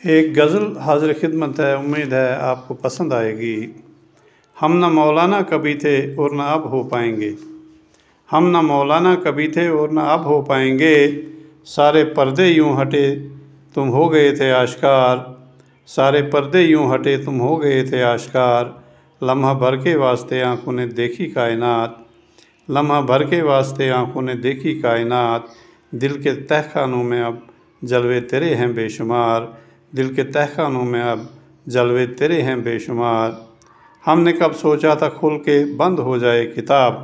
ایک غزل حاضر خدمت ہے، امید ہے آپ کو پسند آئے گی۔ ہم نہ مولانا کبھی تھے اور نہ اب ہو پائیں گے، ہم نہ مولانا کبھی تھے اور نہ اب ہو پائیں گے، سارے پردے یوں ہٹے تم ہو گئے تھے آشکار، سارے پردے یوں ہٹے تم ہو گئے تھے آشکار، لمحہ بھر کے واسطے آنکھوں نے دیکھی کائنات، لمحہ بھر کے واسطے آنکھوں نے دیکھی کائنات، دل کے تہہ خانوں میں اب جلوے تیرے ہیں بے شمار، دل کے تہہ خانوں میں اب جلوے تیرے ہیں بے شمار۔ ہم نے کب سوچا تھا کھل کے بند ہو جائے کتاب،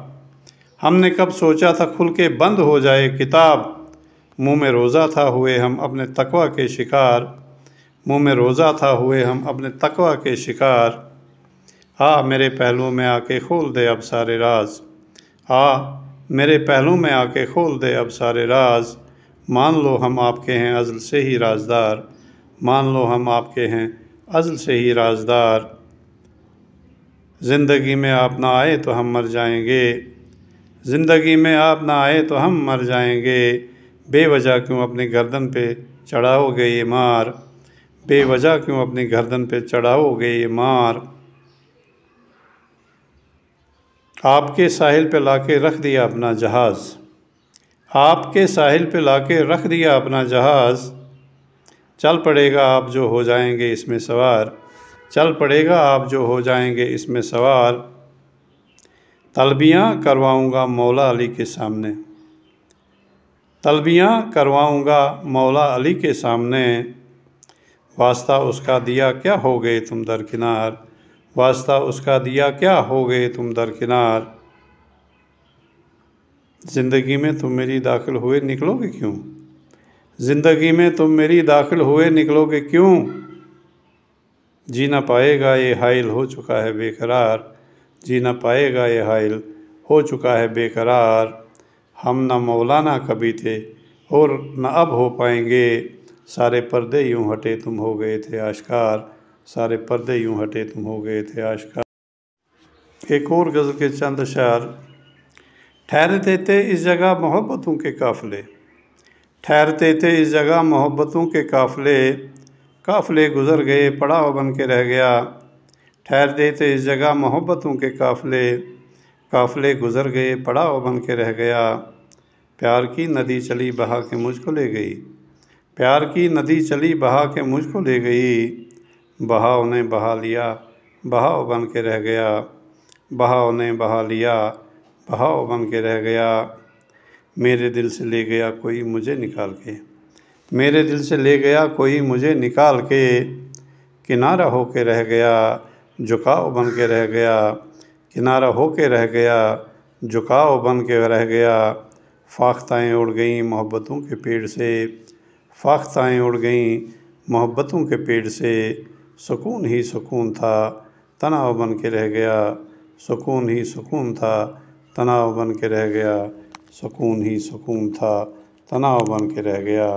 ہم نے کب سوچا تھا کھل کے بند ہو جائے کتاب، منہ میں روزہ تھا ہوئے ہم اپنے تقویٰ کے شکار، منہ میں روزہ تھا ہوئے ہم اپنے تقویٰ کے شکار، آ میرے پہلو میں آ کے کھول دے اب سارے راز، آ میرے پہلو میں آ کے کھول دے اب سارے راز، مان لو ہم آپ کے ہیں ازل سے ہی رازدار، مان لو ہم آپ کے ہیں ازل سے ہی رازدار، زندگی میں آپ نہ آئے تو ہم مر جائیں گے، زندگی میں آپ نہ آئے تو ہم مر جائیں گے، بے وجہ کیوں اپنی گردن پہ چڑھاؤ گے یہ مار، بے وجہ کیوں اپنی گردن پہ چڑھاؤ گے یہ مار، آپ کے ساحل پہ لا کے رکھ دیا اپنا جہاز، آپ کے ساحل پہ لا کے رکھ دیا اپنا جہاز، چل پڑے گا آپ جو ہو جائیں گے اس میں سوار، چل پڑے گا آپ جو ہو جائیں گے اس میں سوار، طلبیاں کرواؤں گا مولا علی کے سامنے، طلبیاں کرواؤں گا مولا علی کے سامنے، واسطہ اس کا دیا کیا ہو گئے تم درکنار، واسطہ اس کا دیا کیا ہو گئے تم درکنار، زندگی میں تم میری داخل ہوئے نکلو گے کیوں، زندگی میں تم میری داخل ہوئے نکلو گے کیوں، جی نہ پائے گا یہ حائل ہو چکا ہے بے قرار، جی نہ پائے گا یہ حائل ہو چکا ہے بے قرار، ہم نہ مولانا کبھی تھے اور نہ اب ہو پائیں گے، سارے پردے یوں ہٹے تم ہو گئے تھے آشکار، سارے پردے یوں ہٹے تم ہو گئے تھے آشکار۔ ایک اور غزل کے چند اشعار۔ ٹھہرتے تھے اس جگہ محبتوں کے قافلے، ٹھہرتے تھے اس جگہ محبتوں کے قافلے، قافلے گزر گئے پڑاؤ بن کے رہ گیا، ٹھہرتے تھے اس جگہ محبتوں کے قافلے، قافلے گزر گئے پڑاؤ بن کے رہ گیا، پیار کی ندی چلی بہا کے مجھ کو لے گئی، پیار کی ندی چلی بہا کے مجھ کو لے گئی، بہاؤ نے بہا لیا بہاؤ بن کے رہ گیا، بہاؤ نے بہا لیا بہاؤ بن کے رہ گیا، میرے دل سے لے گیا کوئی مجھے نکال کے، میرے دل سے لے گیا کوئی مجھے نکال کے، کنارہ ہو کے رہ گیا جھکاؤ بن کے رہ گیا، کنارہ ہو کے رہ گیا جھکاؤ بن کے رہ گیا، فاختائیں اڑ گئیں محبتوں کے پیڑ سے، فاختائیں اڑ گئیں محبتوں کے پیڑ سے، سکون ہی سکون تھا تناؤ بن کے رہ گیا، سکون ہی سکون تھا تناؤ بن کے رہ گیا، سکون ہی سکون تھا تناؤ بن کے رہ گیا۔